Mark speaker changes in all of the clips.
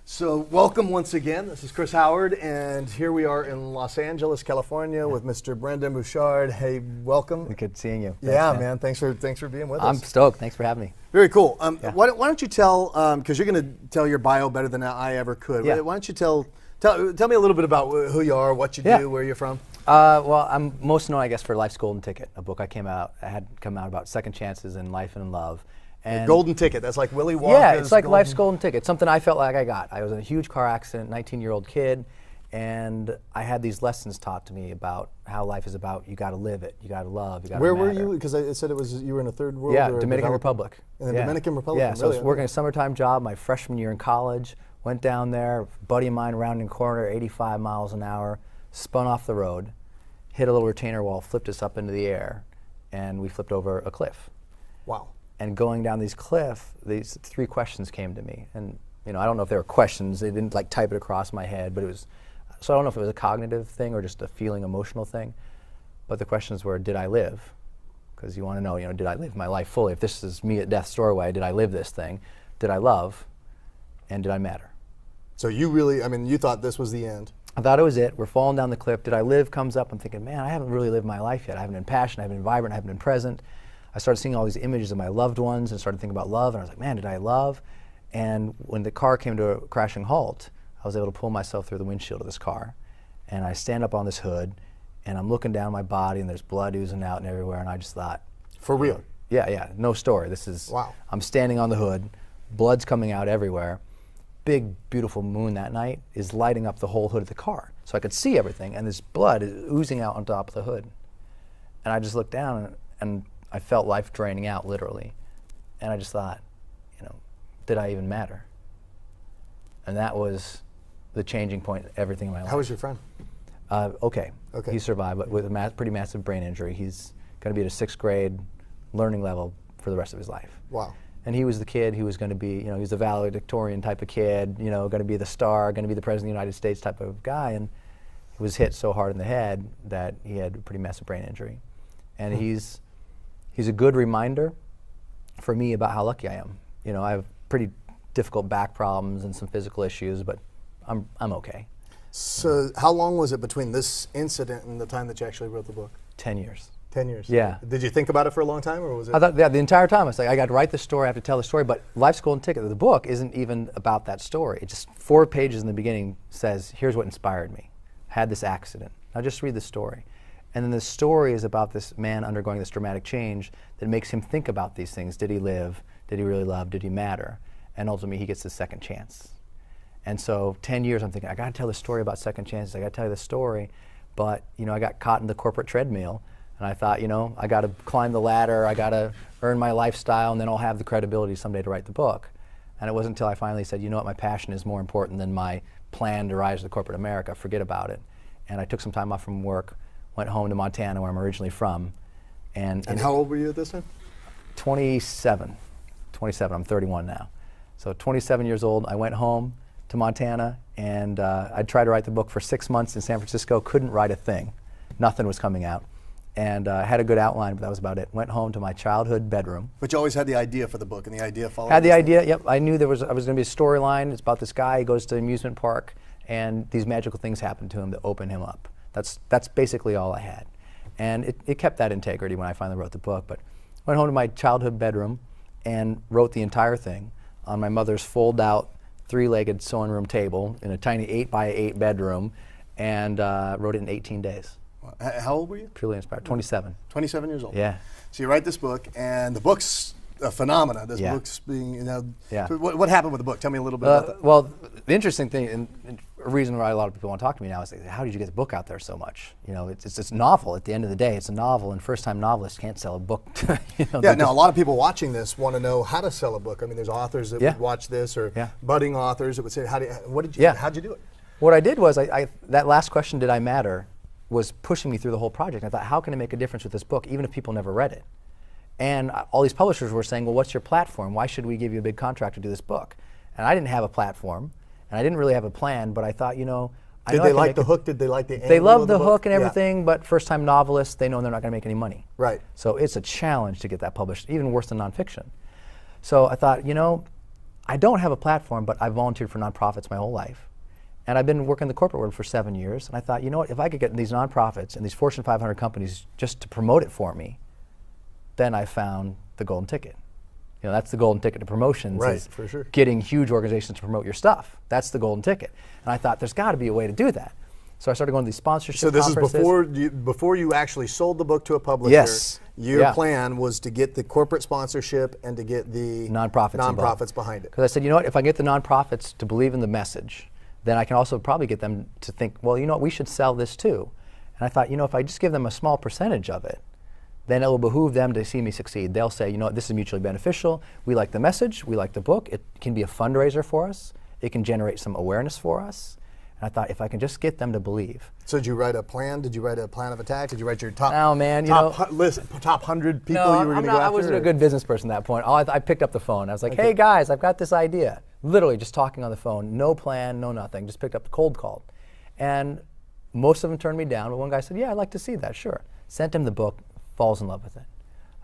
Speaker 1: So welcome once again. This is Chris Howard, and here we are in Los Angeles, California, with Mr. Brendon Burchard. Hey, welcome.
Speaker 2: Good seeing you.
Speaker 1: Yeah, man. Thanks for being with us.
Speaker 2: I'm stoked. Thanks for having me.
Speaker 1: Very cool. Why don't you tell? Because you're going to tell your bio better than I ever could.
Speaker 2: Yeah.
Speaker 1: Why don't you tell me a little bit about who you are, what you do, where you're from?
Speaker 2: Well, I'm most known, I guess, for Life's Golden Ticket, a book I had come out about second chances in life and in love. And
Speaker 1: Golden Ticket. That's like Willy Wonka's.
Speaker 2: Yeah, it's like Life's Golden Ticket. Something I felt like I got. I was in a huge car accident, 19-year-old kid, and I had these lessons taught to me about how life is about. You got to live it. You got to love. You got to
Speaker 1: Where were you? Because I said you were in a third world.
Speaker 2: Yeah,
Speaker 1: or
Speaker 2: Dominican Republic.
Speaker 1: In the Dominican Republic.
Speaker 2: Yeah, so I was working a summertime job my freshman year in college. Went down there. Buddy of mine rounding a corner, 85 miles an hour, spun off the road, hit a little retainer wall, flipped us up into the air, and we flipped over a cliff.
Speaker 1: Wow.
Speaker 2: And going down these cliff, these three questions came to me. And I don't know if they were questions. They didn't like type it across my head, but it was, so I don't know if it was a cognitive thing or just a feeling, emotional thing. But the questions were, did I live? Because you want to know, did I live my life fully? If this is me at death's doorway, did I live this thing? Did I love? And did I matter?
Speaker 1: So you really, you thought this was the end.
Speaker 2: I thought it was it. We're falling down the cliff. Did I live comes up. I'm thinking, man, I haven't really lived my life yet. I haven't been passionate, I haven't been vibrant, I haven't been present. I started seeing all these images of my loved ones and started thinking about love, and I was like, man, did I love? And when the car came to a crashing halt, I was able to pull myself through the windshield of this car, and I stand up on this hood, and I'm looking down my body, and there's blood oozing out and everywhere, and I just thought,
Speaker 1: for real?
Speaker 2: Yeah, no story. This is,
Speaker 1: wow. I'm
Speaker 2: standing on the hood, blood's coming out everywhere. Big, beautiful moon that night is lighting up the whole hood of the car, so I could see everything, and this blood is oozing out on top of the hood. And I just looked down, and I felt life draining out, literally. And I just thought, did I even matter? And that was the changing point of everything in my life.
Speaker 1: How was your friend?
Speaker 2: Okay. He survived, but with a pretty massive brain injury. He's going to be at a 6th grade learning level for the rest of his life.
Speaker 1: Wow. And
Speaker 2: he was the kid who was going to be, he's a valedictorian type of kid, going to be the star, going to be the president of the United States type of guy. And he was hit so hard in the head that he had a pretty massive brain injury. And he's a good reminder for me about how lucky I am. I have pretty difficult back problems and some physical issues, but I'm okay.
Speaker 1: So how long was it between this incident and the time that you actually wrote the book?
Speaker 2: 10 years.
Speaker 1: 10 years.
Speaker 2: Yeah.
Speaker 1: Did you think about it for a long time, or was it?
Speaker 2: I thought, the entire time I was like, I got to write the story, I have to tell the story, but Life's Golden Ticket, the book, isn't even about that story. It just 4 pages in the beginning says, here's what inspired me. I had this accident. Now just read the story. And then the story is about this man undergoing this dramatic change that makes him think about these things. Did he live? Did he really love? Did he matter? And ultimately, he gets the second chance. And so 10 years, I'm thinking, I got to tell the story about second chances. I got to tell you the story. But, I got caught in the corporate treadmill. And I thought, I got to climb the ladder. I got to earn my lifestyle, and then I'll have the credibility someday to write the book. And it wasn't until I finally said, you know what, my passion is more important than my plan to rise to corporate America. Forget about it. And I took some time off from work, went home to Montana, where I'm originally from. And
Speaker 1: how old were you at this time?
Speaker 2: 27. I'm 31 now. So 27 years old, I went home to Montana, and I tried to write the book for 6 months in San Francisco, couldn't write a thing. Nothing was coming out. And I had a good outline, but that was about it. Went home to my childhood bedroom.
Speaker 1: But you always had the idea for the book, and the idea followed.
Speaker 2: Had the idea, yep. I knew I was going to be a storyline. It's about this guy, he goes to the amusement park, and these magical things happen to him that open him up. That's basically all I had. And it kept that integrity when I finally wrote the book. But went home to my childhood bedroom and wrote the entire thing on my mother's fold-out 3-legged sewing room table in a tiny 8x8 bedroom, and wrote it in 18 days.
Speaker 1: How old were you?
Speaker 2: Purely inspired. 27.
Speaker 1: 27 years old.
Speaker 2: Yeah.
Speaker 1: So you write this book, and the book's a phenomena. This book's being,
Speaker 2: Yeah.
Speaker 1: So what happened with the book? Tell me a little bit about that.
Speaker 2: Well, the interesting thing, and a reason why a lot of people want to talk to me now is, how did you get the book out there so much? It's a novel. At the end of the day, it's a novel, and first-time novelists can't sell a book.
Speaker 1: Now a lot of people watching this want to know how to sell a book. There's authors that would watch this, or budding authors that would say, how'd you do it?
Speaker 2: What I did was, that last question, did I matter, was pushing me through the whole project. I thought, how can I make a difference with this book, even if people never read it? And all these publishers were saying, well, what's your platform? Why should we give you a big contract to do this book? And I didn't have a platform, and I didn't really have a plan, but I thought,
Speaker 1: Did they like the hook? Did they like the angle?
Speaker 2: They loved the hook and everything, but first-time novelists, they know they're not going to make any money.
Speaker 1: Right.
Speaker 2: So it's a challenge to get that published, even worse than nonfiction. So I thought, I don't have a platform, but I volunteered for nonprofits my whole life. And I've been working in the corporate world for 7 years. And I thought, you know what, if I could get these nonprofits and these Fortune 500 companies just to promote it for me, then I found the golden ticket. You know, that's the golden ticket to promotions.
Speaker 1: Right, for sure.
Speaker 2: Getting huge organizations to promote your stuff. That's the golden ticket. And I thought, there's got to be a way to do that. So I started going to these sponsorship conferences.
Speaker 1: So this is before you actually sold the book to a publisher.
Speaker 2: Yes.
Speaker 1: Your plan was to get the corporate sponsorship and to get the nonprofits behind it.
Speaker 2: Because I said, you know what, if I get the nonprofits to believe in the message, then I can also probably get them to think, well, you know what, we should sell this too. And I thought, you know, if I just give them a small percentage of it, then it will behoove them to see me succeed. They'll say, you know what, this is mutually beneficial. We like the message, we like the book. It can be a fundraiser for us. It can generate some awareness for us. And I thought, if I can just get them to believe.
Speaker 1: So did you write a plan? Did you write a plan of attack? Did you write your top,
Speaker 2: oh, man,
Speaker 1: top 100 people you were going to go after?
Speaker 2: I wasn't a good business person at that point. I picked up the phone. I was like, hey guys, I've got this idea. Literally just talking on the phone, no plan, no nothing. Just picked up the cold call. And most of them turned me down, but one guy said, yeah, I'd like to see that, sure. Sent him the book, falls in love with it.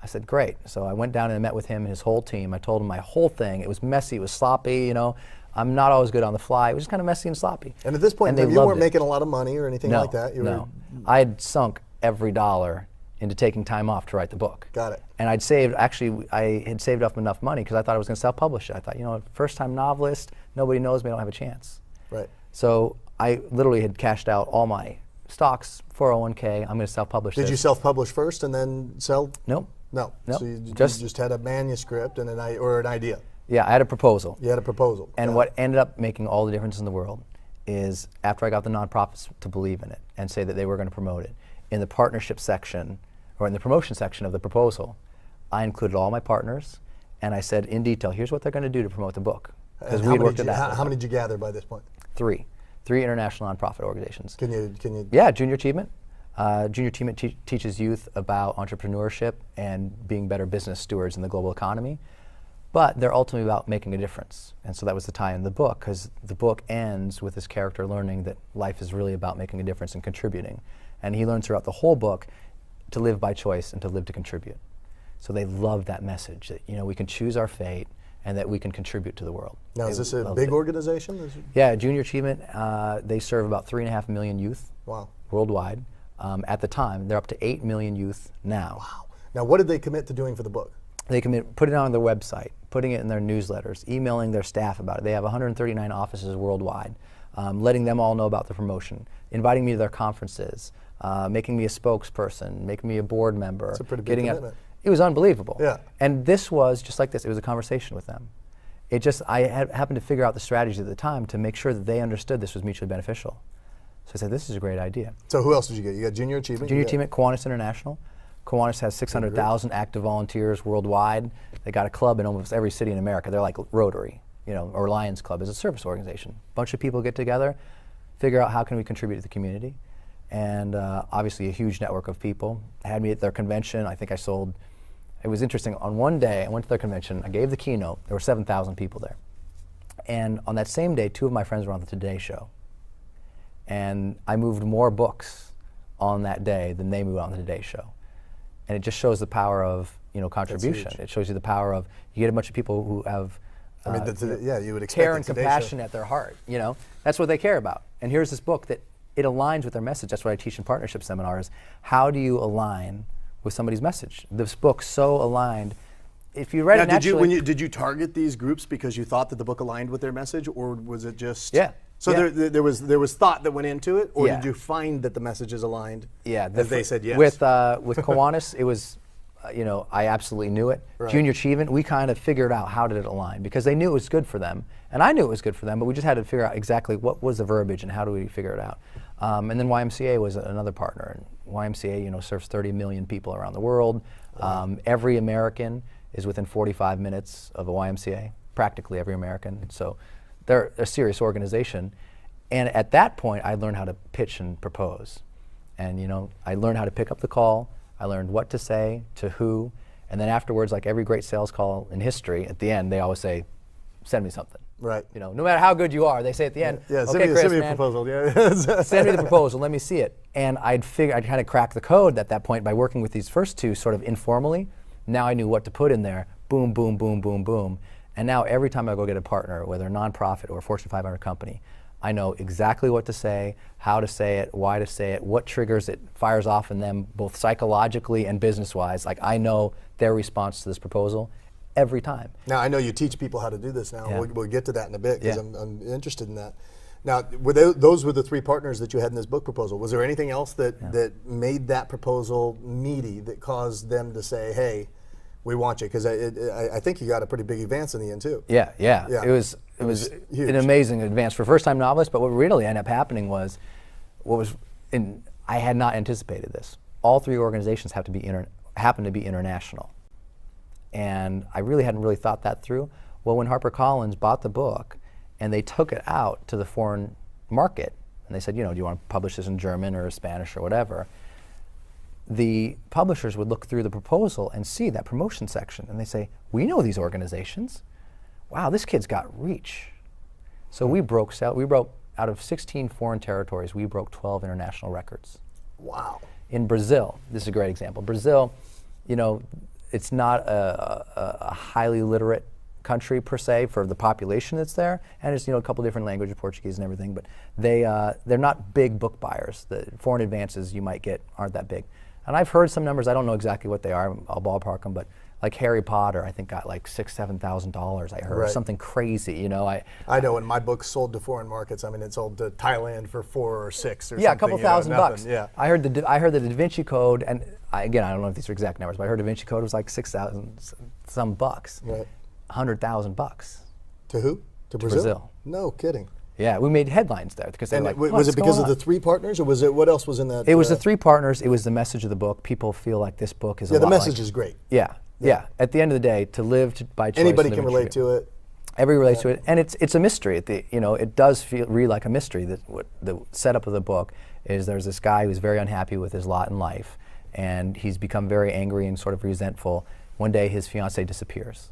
Speaker 2: I said, great. So I went down and met with him and his whole team. I told him my whole thing. It was messy, it was sloppy, you know. I'm not always good on the fly. It was just kind of messy and sloppy.
Speaker 1: And at this point, you weren't making a lot of money or anything like that?
Speaker 2: No. I had sunk every dollar into taking time off to write the book.
Speaker 1: Got it.
Speaker 2: And I'd saved, actually, I had saved up enough money because I thought I was going to self-publish it. I thought, you know, first-time novelist, nobody knows me, I don't have a chance.
Speaker 1: Right.
Speaker 2: So I literally had cashed out all my stocks, 401k, I'm going to self-publish this.
Speaker 1: Did you self-publish first and then sell?
Speaker 2: Nope.
Speaker 1: No.
Speaker 2: Nope.
Speaker 1: So you just had a manuscript and an idea.
Speaker 2: Yeah, I had a proposal.
Speaker 1: You had a proposal.
Speaker 2: And what ended up making all the difference in the world is after I got the nonprofits to believe in it and say that they were going to promote it, in the partnership section, or in the promotion section of the proposal, I included all my partners, and I said in detail, here's what they're going to do to promote the book. Because we had worked it out.
Speaker 1: How many did you gather by this point?
Speaker 2: Three international nonprofit organizations.
Speaker 1: Can you?
Speaker 2: Yeah, Junior Achievement. Junior Achievement teaches youth about entrepreneurship and being better business stewards in the global economy. But they're ultimately about making a difference. And so that was the tie in the book, because the book ends with this character learning that life is really about making a difference and contributing. And he learns throughout the whole book to live by choice and to live to contribute. So they love that message that, you know, we can choose our fate and that we can contribute to the world.
Speaker 1: Now, is this a big organization?
Speaker 2: Yeah, Junior Achievement, they serve about 3.5 million youth worldwide. At the time, they're up to 8 million youth now.
Speaker 1: Wow. Now, what did they commit to doing for the book?
Speaker 2: They commit putting it on their website, putting it in their newsletters, emailing their staff about it. They have 139 offices worldwide, letting them all know about the promotion, inviting me to their conferences, making me a spokesperson, making me a board member.
Speaker 1: That's a pretty big commitment.
Speaker 2: It was unbelievable.
Speaker 1: Yeah.
Speaker 2: And this was just like this. It was a conversation with them. I happened to figure out the strategy at the time to make sure that they understood this was mutually beneficial. So I said, this is a great idea.
Speaker 1: So who else did you get? You got Junior Achievement?
Speaker 2: Junior Achievement, Kiwanis International. Kiwanis has 600,000 active volunteers worldwide. They got a club in almost every city in America. They're like Rotary, you know, or Lions Club is a service organization. A bunch of people get together, figure out how can we contribute to the community. And obviously a huge network of people. Had me at their convention. I think I sold, it was interesting. On one day, I went to their convention. I gave the keynote. There were 7,000 people there. And on that same day, 2 of my friends were on the Today Show. And I moved more books on that day than they moved on the Today Show. And it just shows the power of, you know, contribution. It shows you the power of, you get a bunch of people who have
Speaker 1: you would expect
Speaker 2: care and compassion at their heart. You know, that's what they care about. And here's this book that it aligns with their message. That's what I teach in partnership seminars. How do you align with somebody's message? This book's so aligned. If you read it naturally,
Speaker 1: did you target these groups because you thought that the book aligned with their message, or was it just?
Speaker 2: Yeah.
Speaker 1: So there was thought that went into it, or did you find that the message is aligned?
Speaker 2: Yeah.
Speaker 1: As they said yes.
Speaker 2: With Kiwanis, it was, you know, I absolutely knew it.
Speaker 1: Right.
Speaker 2: Junior Achievement, we kind of figured out how did it align because they knew it was good for them, and I knew it was good for them, but we just had to figure out exactly what was the verbiage and how do we figure it out. And then YMCA was another partner. And YMCA, you know, serves 30 million people around the world. Wow. Every American is within 45 minutes of a YMCA, practically every American. So they're a serious organization. And at that point, I learned how to pitch and propose. And, you know, I learned how to pick up the call. I learned what to say, to who. And then afterwards, like every great sales call in history, at the end, they always say, send me something.
Speaker 1: Right.
Speaker 2: You know, no matter how good you are, they say at the end,
Speaker 1: yeah,
Speaker 2: okay,
Speaker 1: send me a proposal. Yeah.
Speaker 2: Send me the proposal, let me see it. And I'd kind of crack the code at that point by working with these first 2 sort of informally. Now I knew what to put in there. Boom, boom, boom, boom, boom. And now every time I go get a partner, whether a nonprofit or a Fortune 500 company, I know exactly what to say, how to say it, why to say it, what triggers it fires off in them, both psychologically and business-wise. Like, I know their response to this proposal every time.
Speaker 1: Now, I know you teach people how to do this now.
Speaker 2: Yeah.
Speaker 1: We'll get to that in a bit, because
Speaker 2: Yeah.
Speaker 1: I'm interested in that. Now, those were the three partners that you had in this book proposal. Was there anything else that made that proposal meaty, that caused them to say, hey, we want you? Because I think you got a pretty big advance in the end, too.
Speaker 2: Yeah. It was
Speaker 1: huge.
Speaker 2: an amazing advance for first-time novelists, but what really ended up happening was, I had not anticipated this. All three organizations happen to be international. And I really hadn't really thought that through. Well, when HarperCollins bought the book and they took it out to the foreign market, and they said, do you want to publish this in German or Spanish or whatever, the publishers would look through the proposal and see that promotion section, and they say, we know these organizations. Wow, this kid's got reach. So we broke out of 16 foreign territories, we broke 12 international records.
Speaker 1: Wow.
Speaker 2: In Brazil, this is a great example. Brazil, it's not a highly literate country per se for the population that's there, and it's a couple different languages, Portuguese and everything, but they're not big book buyers. The foreign advances you might get aren't that big. And I've heard some numbers, I don't know exactly what they are, I'll ballpark them, but like Harry Potter, I think got like $6,000, $7,000, I heard,
Speaker 1: right.
Speaker 2: Something crazy,
Speaker 1: I know, when my book sold to foreign markets, it sold to Thailand for 4 or 6 or something.
Speaker 2: Yeah, a couple thousand bucks.
Speaker 1: Yeah.
Speaker 2: I heard the Da Vinci Code, and again, I don't know if these are exact numbers, but I heard Da Vinci Code was like 6,000 some bucks.
Speaker 1: Right.
Speaker 2: $100,000.
Speaker 1: To who? To Brazil? No kidding.
Speaker 2: Yeah, we made headlines there because they were like,
Speaker 1: was it because of the three partners, or was it, what else was in that?
Speaker 2: It was the three partners. It was the message of the book. People feel like this book is a lot
Speaker 1: the message
Speaker 2: like,
Speaker 1: is great.
Speaker 2: Yeah. At the end of the day, to live by choice.
Speaker 1: Anybody can relate to it.
Speaker 2: Everybody relates to it, and it's a mystery. It does read like a mystery. That the setup of the book is, there's this guy who's very unhappy with his lot in life, and he's become very angry and sort of resentful. One day, his fiancée disappears.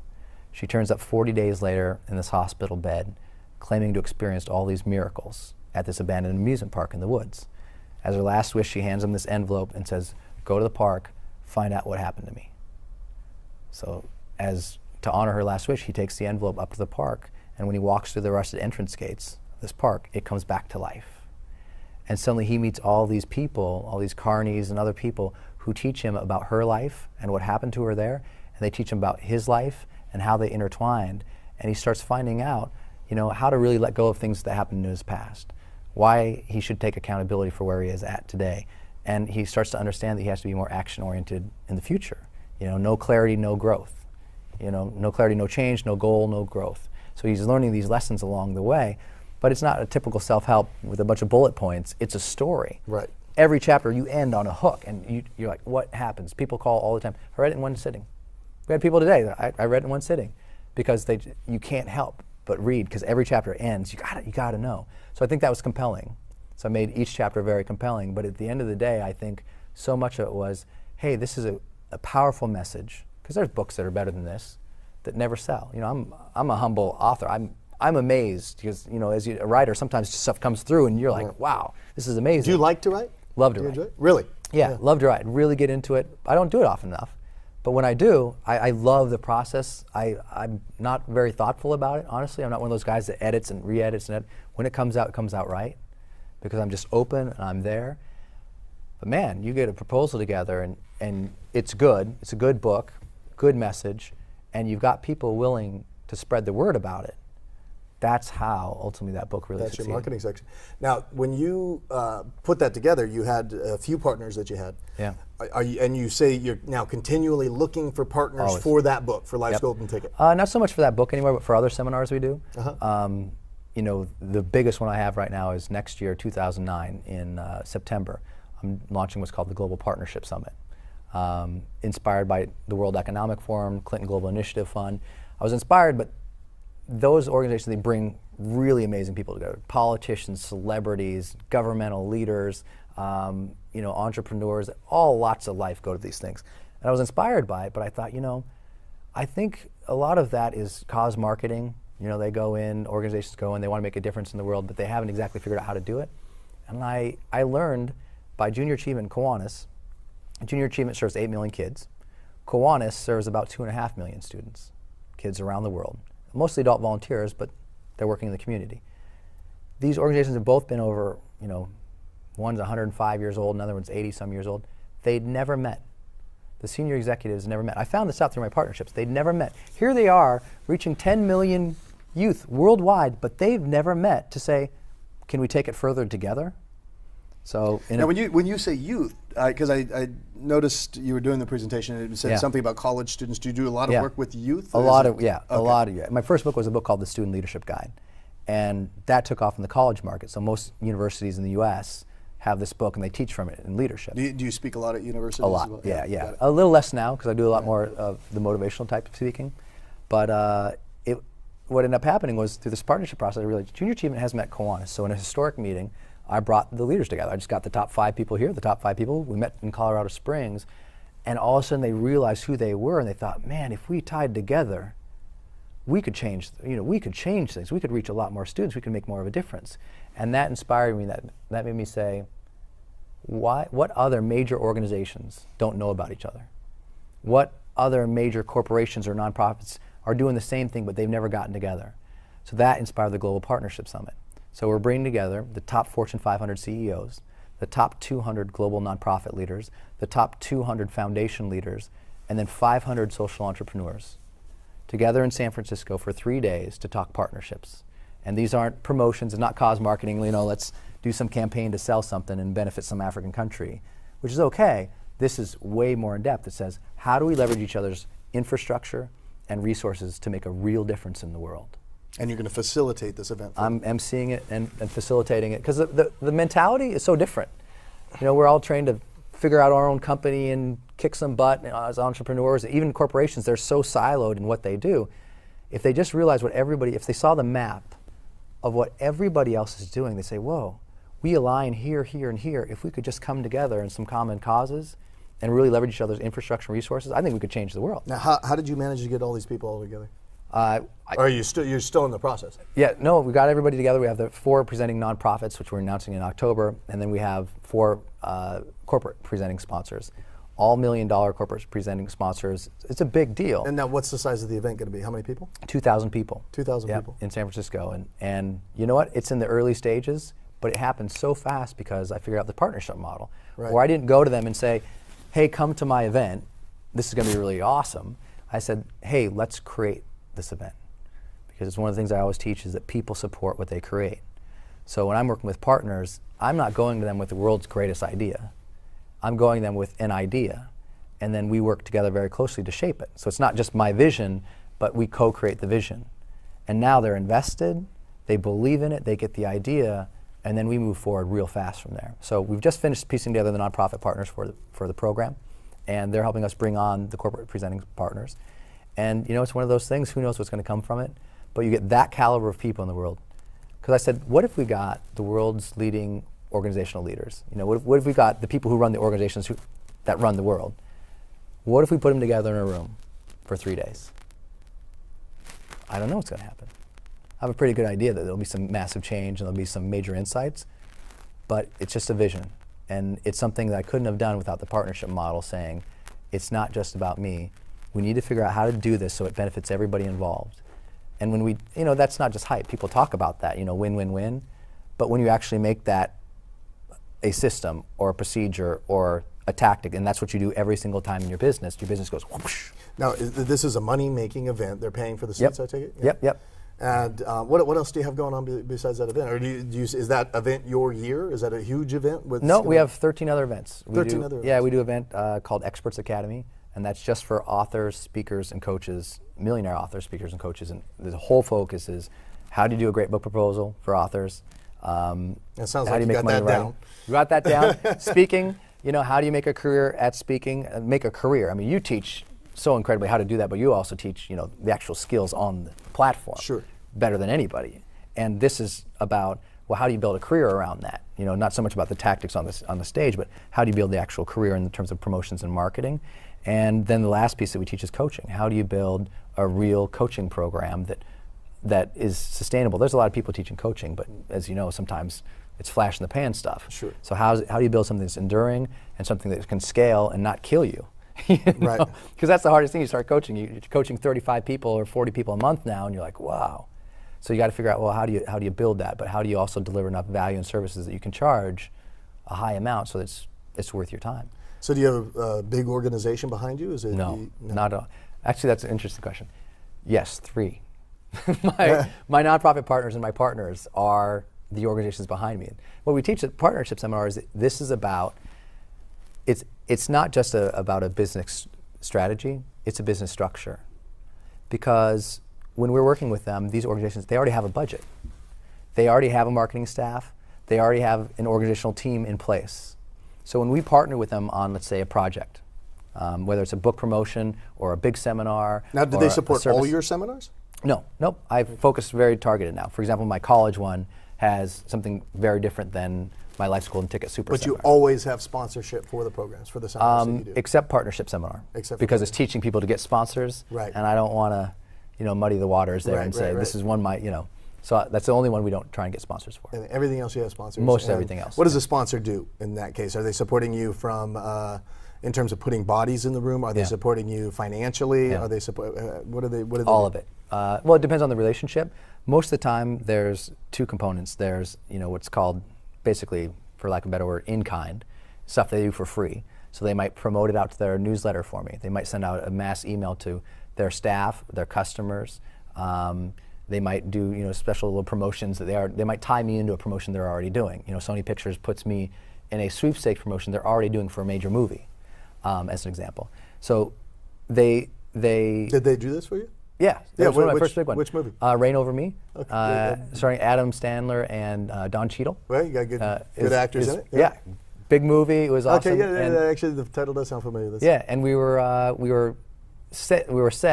Speaker 2: She turns up 40 days later in this hospital bed, claiming to experienced all these miracles at this abandoned amusement park in the woods. As her last wish, she hands him this envelope and says, go to the park, find out what happened to me. So to honor her last wish, he takes the envelope up to the park, and when he walks through the rusted entrance gates of this park, it comes back to life. And suddenly he meets all these people, all these carnies and other people who teach him about her life and what happened to her there, and they teach him about his life and how they intertwined, and he starts finding out how to really let go of things that happened in his past, why he should take accountability for where he is at today. And he starts to understand that he has to be more action-oriented in the future. No clarity, no growth. No clarity, no change, no goal, no growth. So he's learning these lessons along the way, but it's not a typical self-help with a bunch of bullet points. It's a story.
Speaker 1: Right.
Speaker 2: Every chapter you end on a hook, and you're like, what happens? People call all the time. I read it in one sitting. We had people today that I read it in one sitting, because you can't help but read, because every chapter ends. You got to know. So I think that was compelling. So I made each chapter very compelling. But at the end of the day, I think so much of it was, hey, this is a powerful message, because there's books that are better than this that never sell. I'm a humble author. I'm amazed, because as a writer, sometimes stuff comes through and you're like, wow, this is amazing.
Speaker 1: Do you like to write?
Speaker 2: Love to
Speaker 1: Do you
Speaker 2: write.
Speaker 1: enjoy it? Really?
Speaker 2: Yeah, love to write. Really get into it. I don't do it often enough. But when I do, I love the process. I'm not very thoughtful about it, honestly. I'm not one of those guys that edits and re-edits. When it comes out right, because I'm just open and I'm there. But man, you get a proposal together and it's good. It's a good book, good message, and you've got people willing to spread the word about it. That's how ultimately that book really succeeded.
Speaker 1: That's your marketing section. Now, when you put that together, you had a few partners that you had.
Speaker 2: Yeah.
Speaker 1: And you say you're now continually looking for partners
Speaker 2: Always.
Speaker 1: For that book, for Life's Golden Ticket.
Speaker 2: Not so much for that book anymore, but for other seminars we do.
Speaker 1: Uh-huh.
Speaker 2: The biggest one I have right now is next year, 2009, in September. I'm launching what's called the Global Partnership Summit, inspired by the World Economic Forum, Clinton Global Initiative Fund. I was inspired, but those organizations, they bring really amazing people together. Politicians, celebrities, governmental leaders, entrepreneurs, all lots of life go to these things. And I was inspired by it, but I thought, I think a lot of that is cause marketing. They go in, organizations go in, they want to make a difference in the world, but they haven't exactly figured out how to do it. And I learned by Junior Achievement in Kiwanis. Junior Achievement serves 8 million kids. Kiwanis serves about 2.5 million students, kids around the world. mostly adult volunteers, but they're working in the community. These organizations have both been over, one's 105 years old, another one's 80 some years old. They'd never met. The senior executives never met. I found this out through my partnerships. They'd never met. Here they are reaching 10 million youth worldwide, but they've never met to say, can we take it further together? So
Speaker 1: now, when you say youth, because I noticed you were doing the presentation and it said something about college students. Do you do a lot of work with youth?
Speaker 2: A lot of. My first book was a book called The Student Leadership Guide, and that took off in the college market. So most universities in the U.S. have this book and they teach from it in leadership.
Speaker 1: Do you speak a lot at universities?
Speaker 2: A lot,
Speaker 1: as well?
Speaker 2: yeah. A little less now because I do a lot more of the motivational type of speaking. But what ended up happening was through this partnership process, I realized Junior Achievement has met Kiwanis. So in a historic meeting, I brought the leaders together. I just got the top 5 people here, the top 5 people. We met in Colorado Springs, and all of a sudden they realized who they were, and they thought, man, if we tied together, we could change. We could change things. We could reach a lot more students. We could make more of a difference. And that inspired me. That made me say, what other major organizations don't know about each other? What other major corporations or nonprofits are doing the same thing, but they've never gotten together? So that inspired the Global Partnership Summit. So we're bringing together the top Fortune 500 CEOs, the top 200 global nonprofit leaders, the top 200 foundation leaders, and then 500 social entrepreneurs together in San Francisco for 3 days to talk partnerships. And these aren't promotions, it's not cause marketing, let's do some campaign to sell something and benefit some African country, which is okay. This is way more in depth. It says, how do we leverage each other's infrastructure and resources to make a real difference in the world?
Speaker 1: And you're going to facilitate this event?
Speaker 2: I'm emceeing it and facilitating it because the mentality is so different. We're all trained to figure out our own company and kick some butt as entrepreneurs. Even corporations, they're so siloed in what they do. If they just realize if they saw the map of what everybody else is doing, they say, whoa, we align here, here, and here. If we could just come together in some common causes and really leverage each other's infrastructure and resources, I think we could change the world.
Speaker 1: Now, how did you manage to get all these people all together? Or are you're still in the process?
Speaker 2: Yeah, no, we got everybody together. We have the 4 presenting nonprofits, which we're announcing in October, and then we have 4 corporate presenting sponsors, all $1 million corporate presenting sponsors. It's a big deal.
Speaker 1: And now, what's the size of the event going to be? How many people?
Speaker 2: 2,000 people.
Speaker 1: 2,000 people
Speaker 2: in San Francisco, and you know what? It's in the early stages, but it happened so fast because I figured out the partnership model, where I didn't go to them and say, "Hey, come to my event. This is going to be really awesome." I said, "Hey, let's create this event," because it's one of the things I always teach is that people support what they create. So when I'm working with partners, I'm not going to them with the world's greatest idea. I'm going to them with an idea, and then we work together very closely to shape it. So it's not just my vision, but we co-create the vision. And now they're invested, they believe in it, they get the idea, and then we move forward real fast from there. So we've just finished piecing together the nonprofit partners for the program, and they're helping us bring on the corporate presenting partners. And it's one of those things, who knows what's going to come from it, but you get that caliber of people in the world. Because I said, what if we got the world's leading organizational leaders? What if we got the people who run the organizations that run the world? What if we put them together in a room for 3 days? I don't know what's going to happen. I have a pretty good idea that there'll be some massive change and there'll be some major insights, but it's just a vision. And it's something that I couldn't have done without the partnership model saying, it's not just about me. We need to figure out how to do this so it benefits everybody involved. And when we, that's not just hype. People talk about that, win, win, win. But when you actually make that a system or a procedure or a tactic, and that's what you do every single time in your business goes whoosh.
Speaker 1: Now, this is a money-making event. They're paying for the seats, I take it?
Speaker 2: Yeah. Yep.
Speaker 1: And what else do you have going on besides that event? Or is that event your year? Is that a huge event?
Speaker 2: No, we have 13 other events.
Speaker 1: 13 other events?
Speaker 2: Yeah, we do an event called Experts Academy, and that's just for authors, speakers, and coaches, millionaire authors, speakers, and coaches. And the whole focus is how do you do a great book proposal for authors?
Speaker 1: It sounds like you got that down.
Speaker 2: You got that down. Speaking, how do you make a career at speaking? Make a career. I mean, you teach so incredibly how to do that, but you also teach, the actual skills on the platform better than anybody. And this is about, well, how do you build a career around that? Not so much about the tactics on the stage, but how do you build the actual career in terms of promotions and marketing? And then the last piece that we teach is coaching. How do you build a real coaching program that is sustainable? There's a lot of people teaching coaching, but as you know, sometimes it's flash in the pan stuff.
Speaker 1: Sure.
Speaker 2: So how do you build something that's enduring and something that can scale and not kill you?
Speaker 1: Right.
Speaker 2: Because that's the hardest thing. You start coaching. You're coaching 35 people or 40 people a month now, and you're like, wow. So you got to figure out, well, how do you build that? But how do you also deliver enough value and services that you can charge a high amount so that it's worth your time?
Speaker 1: So do you have a big organization behind you? Is it
Speaker 2: No, not at all. Actually, that's an interesting question. Yes, 3. my nonprofit partners and my partners are the organizations behind me. What we teach at partnership seminars, this is about, it's not just about a business strategy, it's a business structure. Because when we're working with them, these organizations, they already have a budget. They already have a marketing staff. They already have an organizational team in place. So when we partner with them on, let's say, a project, whether it's a book promotion or a big seminar.
Speaker 1: Now, do they support all your seminars?
Speaker 2: No, nope. I focus very targeted now. For example, my college one has something very different than my Life School and Ticket Super
Speaker 1: But
Speaker 2: seminar.
Speaker 1: you always have sponsorship for the programs, for the seminars that you do?
Speaker 2: Except partnership seminar. Because it's teaching people to get sponsors.
Speaker 1: Right.
Speaker 2: And I don't want to, muddy the waters there and say, this is one so that's the only one we don't try and get sponsors for.
Speaker 1: And everything else you have sponsors?
Speaker 2: Most everything else.
Speaker 1: What does a sponsor do in that case? Are they supporting you from, in terms of putting bodies in the room? Are they supporting you financially? Are they what are they?
Speaker 2: All of it. Well, it depends on the relationship. Most of the time, there's 2 components. There's, what's called, basically, for lack of a better word, in-kind, stuff they do for free. So they might promote it out to their newsletter for me. They might send out a mass email to their staff, their customers. They might do, special little promotions that they might tie me into a promotion they're already doing. Sony Pictures puts me in a sweepstakes promotion they're already doing for a major movie, as an example. So Did
Speaker 1: they do this for you?
Speaker 2: Yeah, that was one of my first big ones.
Speaker 1: Which movie?
Speaker 2: Reign Over Me,
Speaker 1: Okay,
Speaker 2: starring Adam Sandler and Don Cheadle.
Speaker 1: Well, you got good actors in it.
Speaker 2: Yeah, big movie. It was awesome.
Speaker 1: Okay, actually, the title does sound familiar.
Speaker 2: Yeah, and we were set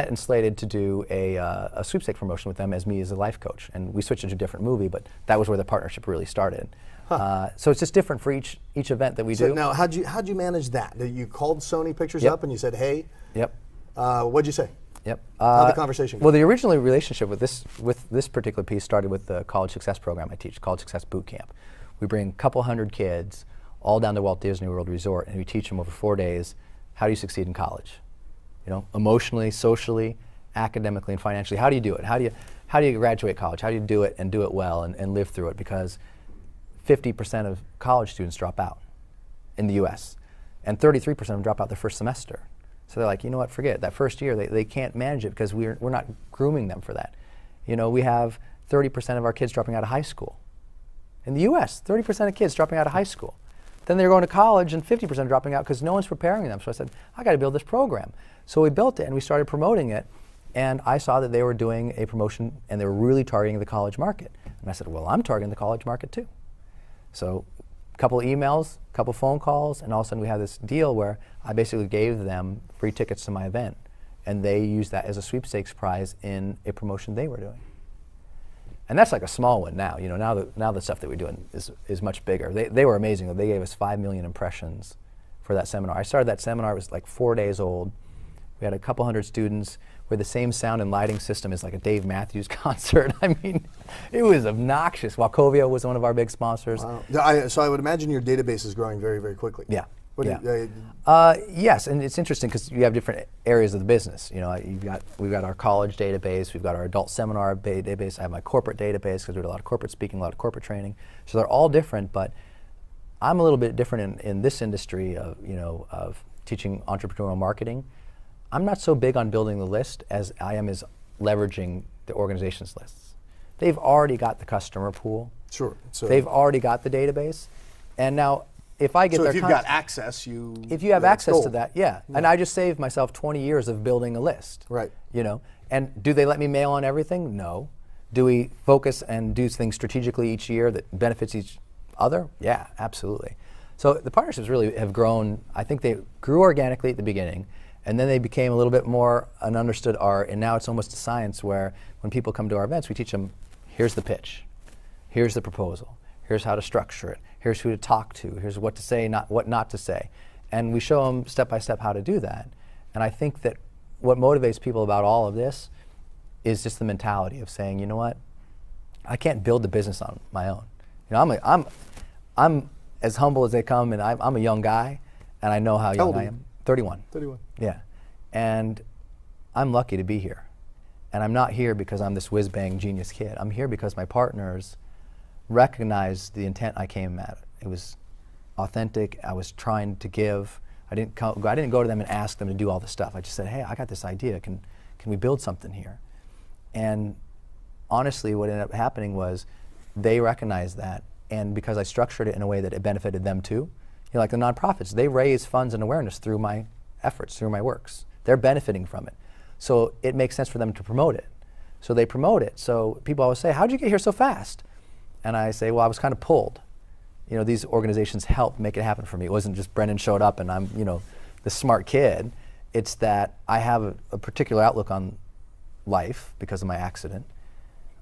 Speaker 2: and slated to do a sweepstakes promotion with them as me as a life coach, and we switched it to a different movie, but that was where the partnership really started. So it's just different for each event that we do.
Speaker 1: Now, how'd you manage that? You called Sony Pictures up and you said, hey.
Speaker 2: Yep.
Speaker 1: What'd you say?
Speaker 2: Yep.
Speaker 1: How'd the conversation go?
Speaker 2: Well, the original relationship with this particular piece started with the college success program I teach, College Success Boot Camp. We bring a couple hundred kids all down to Walt Disney World Resort, and we teach them over 4 days, how do you succeed in college? Emotionally, socially, academically, and financially. How do you do it? How do you graduate college? How do you do it and do it well and live through it? Because 50% of college students drop out in the U.S. and 33% of them drop out their first semester. So they're like, you know what, forget it. That first year, they can't manage it because we're not grooming them for that. We have 30% of our kids dropping out of high school. In the U.S., 30% of kids dropping out of high school. Then they're going to college and 50% dropping out because no one's preparing them. So I said, I got to build this program. So we built it and we started promoting it. And I saw that they were doing a promotion and they were really targeting the college market. And I said, well, I'm targeting the college market too. So a couple of emails, a couple of phone calls, and all of a sudden we had this deal where I basically gave them free tickets to my event. And they used that as a sweepstakes prize in a promotion they were doing. And that's like a small one now. Now the stuff that we're doing is much bigger. They were amazing. They gave us 5 million impressions for that seminar. I started that seminar, it was like 4 days old. We had a couple hundred students. We had the same sound and lighting system as like a Dave Matthews concert. I mean, it was obnoxious. Wachovia was one of our big sponsors.
Speaker 1: Wow. So I would imagine your database is growing very, very quickly.
Speaker 2: Yeah.
Speaker 1: Yeah.
Speaker 2: Yes, and it's interesting because you have different areas of the business. We've got our college database, we've got our adult seminar database. I have my corporate database because we do a lot of corporate speaking, a lot of corporate training. So they're all different, but I'm a little bit different in this industry of teaching entrepreneurial marketing. I'm not so big on building the list as I am as leveraging the organization's lists. They've already got the customer pool.
Speaker 1: Sure. So
Speaker 2: they've already got the database, and now. If I get
Speaker 1: so
Speaker 2: their
Speaker 1: if you've got access,
Speaker 2: if you have access to that, yeah. And I just saved myself 20 years of building a list.
Speaker 1: Right.
Speaker 2: And do they let me mail on everything? No. Do we focus and do things strategically each year that benefits each other? Yeah, absolutely. So the partnerships really have grown. I think they grew organically at the beginning, and then they became a little bit more an understood art, and now it's almost a science where when people come to our events, we teach them, here's the pitch, here's the proposal, here's how to structure it, here's who to talk to, here's what to say, what not to say. And we show them step by step how to do that. And I think that what motivates people about all of this is just the mentality of saying, you know what, I can't build the business on my own. I'm as humble as they come, and I'm a young guy, and I know how young I am. 31.
Speaker 1: 31.
Speaker 2: Yeah. And I'm lucky to be here. And I'm not here because I'm this whiz-bang genius kid. I'm here because my partners recognized the intent I came at. It was authentic. I was trying to give. I didn't go to them and ask them to do all this stuff. I just said, hey, I got this idea. Can we build something here? And honestly, what ended up happening was they recognized that. And because I structured it in a way that it benefited them too, you know, like the nonprofits, they raise funds and awareness through my efforts, through my works. They're benefiting from it. So it makes sense for them to promote it. So they promote it. So people always say, how'd you get here so fast? And I say, well, I was kind of pulled. You know, these organizations helped make it happen for me. It wasn't just Brendon showed up and I'm, you know, the smart kid. It's that I have a particular outlook on life because of my accident.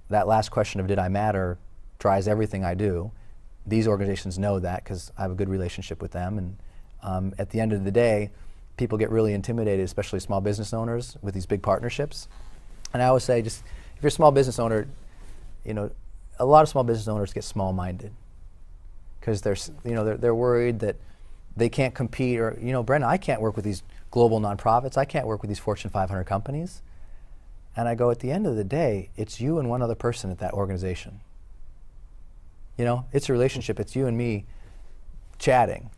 Speaker 2: That last question of did I matter drives everything I do. These organizations know that because I have a good relationship with them. And at the end of the day, people get really intimidated, especially small business owners, with these big partnerships. And I always say, just if you're a small business owner, you know, a lot of small business owners get small-minded because they're worried that they can't compete, or, you know, Brendon, I can't work with these global nonprofits. I can't work with these Fortune 500 companies. And I go, at the end of the day, it's you and one other person at that organization. You know, it's a relationship. It's you and me chatting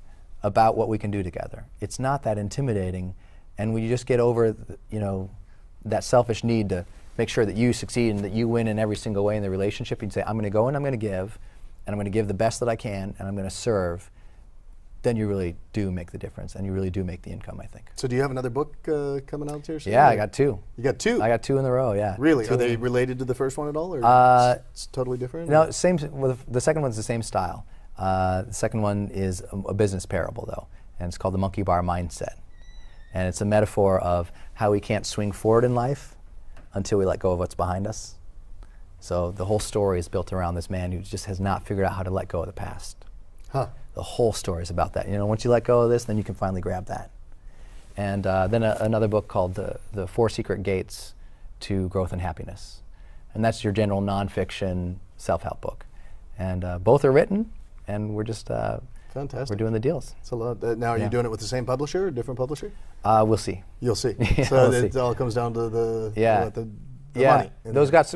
Speaker 2: about what we can do together. It's not that intimidating. And when you just get over, you know, that selfish need to make sure that you succeed and that you win in every single way in the relationship, you'd say, I'm going to go and I'm going to give, and I'm going to give the best that I can, and I'm going to serve, then you really do make the difference, and you really do make the income, I think.
Speaker 1: So do you have another book coming out here soon?
Speaker 2: Yeah, I got 2.
Speaker 1: You got 2?
Speaker 2: I got 2 in a row, yeah.
Speaker 1: Really? Are they related to the first one at all, or it's totally different?
Speaker 2: No, same. Well, the second one's the same style. The second one is a business parable, though, and it's called The Monkey Bar Mindset. And it's a metaphor of how we can't swing forward in life until we let go of what's behind us. So the whole story is built around this man who just has not figured out how to let go of the past.
Speaker 1: Huh.
Speaker 2: The whole story is about that. You know, once you let go of this, then you can finally grab that. And then another book called the 4 Secret Gates to Growth and Happiness. And that's your general nonfiction self-help book. And both are written, and we're just
Speaker 1: fantastic.
Speaker 2: We're doing the deals.
Speaker 1: It's a lot. Now, are you doing it with the same publisher or different publisher?
Speaker 2: We'll see.
Speaker 1: You'll see.
Speaker 2: Yeah,
Speaker 1: so
Speaker 2: we'll
Speaker 1: it
Speaker 2: see.
Speaker 1: all comes down to the
Speaker 2: yeah.
Speaker 1: money.
Speaker 2: Those got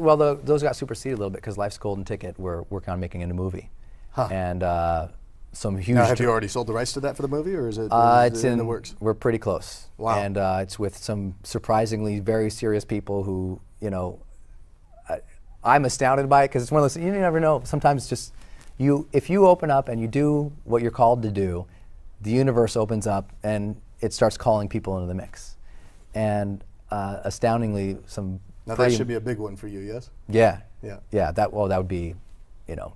Speaker 2: superseded a little bit because Life's Golden Ticket we're working on making into a movie.
Speaker 1: Huh.
Speaker 2: And some huge.
Speaker 1: Now, have you already sold the rights to that for the movie, or is it
Speaker 2: it's
Speaker 1: in the works?
Speaker 2: We're pretty close.
Speaker 1: Wow.
Speaker 2: And it's with some surprisingly very serious people who, you know, I'm astounded by it because it's one of those, you never know. Sometimes just if you open up and you do what you're called to do, the universe opens up and it starts calling people into the mix. And astoundingly, some.
Speaker 1: Now that should be a big one for you, yes?
Speaker 2: Yeah.
Speaker 1: Yeah.
Speaker 2: Yeah. That would be, you know,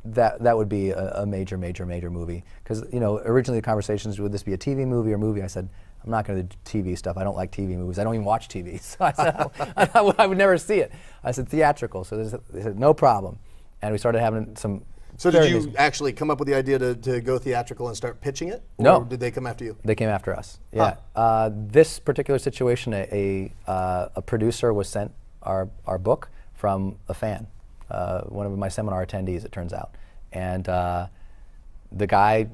Speaker 2: that would be a major movie. Because, you know, originally the conversations, would this be a TV movie or movie? I said, I'm not going to do TV stuff. I don't like TV movies. I don't even watch TV. So I said, I would never see it. I said, theatrical. So they said, no problem. And we started having some.
Speaker 1: So did you actually come up with the idea to go theatrical and start pitching it? Or
Speaker 2: No.
Speaker 1: did they come after you?
Speaker 2: They came after us. Yeah. Huh. This particular situation, a producer was sent our book from a fan, one of my seminar attendees, it turns out. And the guy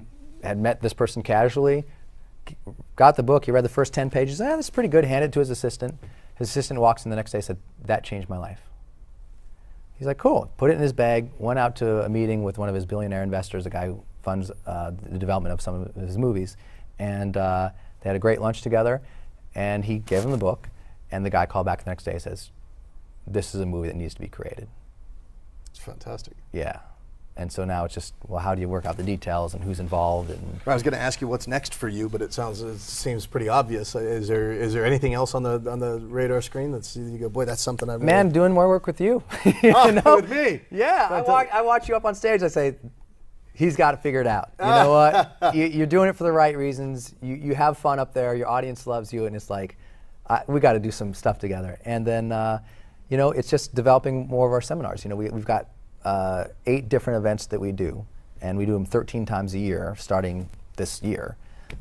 Speaker 2: had met this person casually, got the book, he read the first 10 pages, this is pretty good, handed it to his assistant. His assistant walks in the next day and said, that changed my life. He's like, cool, put it in his bag, went out to a meeting with one of his billionaire investors, a guy who funds the development of some of his movies. And they had a great lunch together, and he gave him the book, and the guy called back the next day and says, this is a movie that needs to be created.
Speaker 1: It's fantastic.
Speaker 2: Yeah. And so now it's just, well, how do you work out the details and who's involved? And
Speaker 1: I was going to ask you what's next for you, but it seems pretty obvious. Is there anything else on the radar screen that's you go, boy, that's something I've
Speaker 2: man, doing more work with you.
Speaker 1: Oh,
Speaker 2: you know?
Speaker 1: with me?
Speaker 2: Yeah, I watch you up on stage. I say, he's got it figured out. You know what? You're doing it for the right reasons. You have fun up there. Your audience loves you, and it's like, we got to do some stuff together. And then, you know, it's just developing more of our seminars. You know, we've got 8 different events that we do, and we do them 13 times a year starting this year.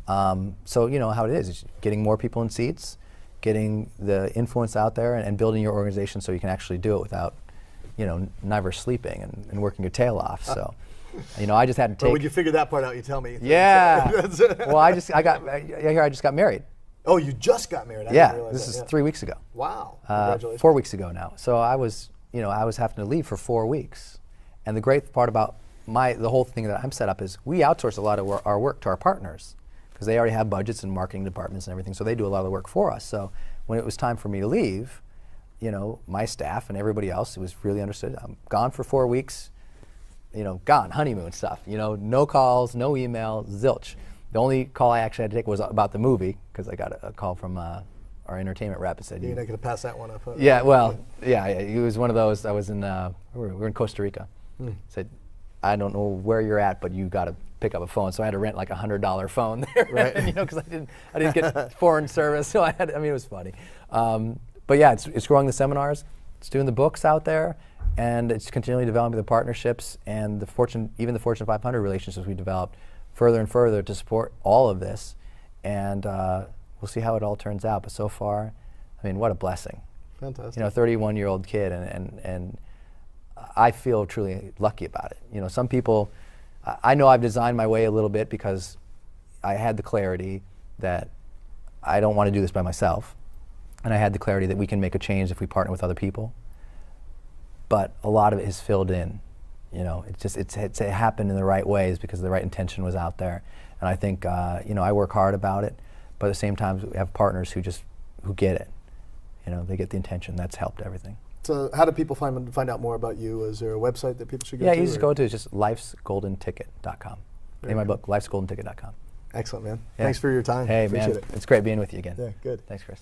Speaker 2: So you know how it is, it's getting more people in seats, getting the influence out there, and building your organization so you can actually do it without, you know, never sleeping and working your tail off. So You know, I just had to take.
Speaker 1: But when you figure that part out, you tell me.
Speaker 2: Yeah. Well, I just got married.
Speaker 1: Oh, you just got married. I
Speaker 2: Yeah,
Speaker 1: didn't realize
Speaker 2: this
Speaker 1: that.
Speaker 2: is 3 weeks ago.
Speaker 1: Wow. Congratulations.
Speaker 2: 4 weeks ago now. So I was having to leave for 4 weeks. And the great part about the whole thing that I'm set up is we outsource a lot of our work to our partners because they already have budgets and marketing departments and everything. So they do a lot of the work for us. So when it was time for me to leave, you know, my staff and everybody else, it was really understood. I'm gone for 4 weeks, you know, gone, honeymoon stuff. You know, no calls, no email, zilch. The only call I actually had to take was about the movie because I got a call from our entertainment rep and said,
Speaker 1: You're not going to pass that one up. Huh?
Speaker 2: Yeah, well, yeah, it was one of those. I was in, we were in Costa Rica. Said, I don't know where you're at, but you got to pick up a phone. So I had to rent like $100 phone there,
Speaker 1: right?
Speaker 2: You know, because I didn't get foreign service, so I mean, it was funny. But yeah, it's growing the seminars, it's doing the books out there, and it's continually developing the partnerships and even the Fortune 500 relationships we developed further and further to support all of this. And we'll see how it all turns out. But so far, I mean, what a blessing.
Speaker 1: Fantastic.
Speaker 2: You know, a 31-year-old kid, and I feel truly lucky about it. You know, some people, I know I've designed my way a little bit because I had the clarity that I don't want to do this by myself. And I had the clarity that we can make a change if we partner with other people. But a lot of it is filled in. You know, it happened in the right ways because the right intention was out there. And I think, you know, I work hard about it, but at the same time, we have partners who get it. You know, they get the intention. That's helped everything.
Speaker 1: So how do people find out more about you? Is there a website that people should go to?
Speaker 2: Yeah, you just go to just lifesgoldenticket.com. Name my book, lifesgoldenticket.com.
Speaker 1: Excellent, man.
Speaker 2: Yeah.
Speaker 1: Thanks for your time.
Speaker 2: Hey,
Speaker 1: Appreciate
Speaker 2: man,
Speaker 1: it.
Speaker 2: it's great being with you again.
Speaker 1: Yeah, good.
Speaker 2: Thanks, Chris.